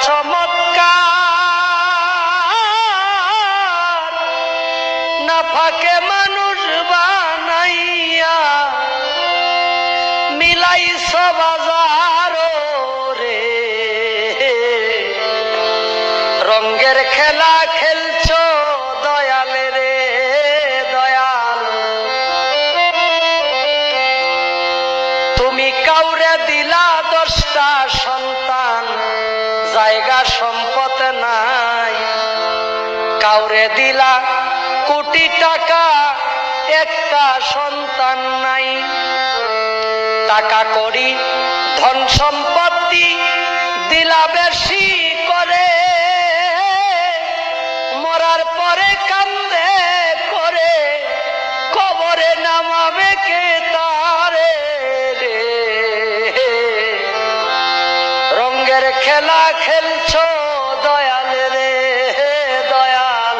চমৎকার না ফাঁকে মানুষ বানাইয়া মিলাইছ বাজার রে রঙ্গের খেলা খেলছ দয়াল রে দয়াল তুমি কাউরে দিলা 10টা সন্তান জায়গা সম্পদ নাই কাউরে দিলা কোটি টাকা একটা সন্তান নাই টাকা করি ধন সম্পত্তি দিলা বেশি করে মরার পরে কান্দে করে কবরে নামাবে কে তারে রে রঙ্গের খেলা খেলছ দয়াল রে দয়াল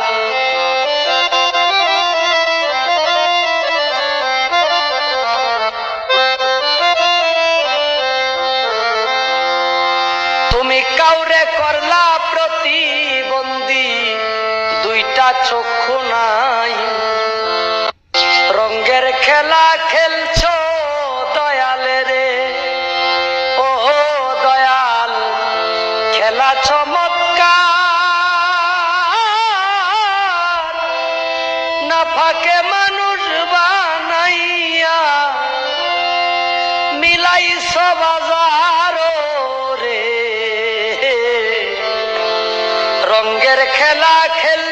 তুমি কাউরে করলা প্রতিবন্ধী 2টা চক্ষু নাই রঙ্গের খেলা খেলছ দয়াল রে ও দয়াল খেলা চমৎকার না ফাঁকে মানুষ বানাইয়া মিলাইছ বাজার রে রঙ্গের খেলা খেল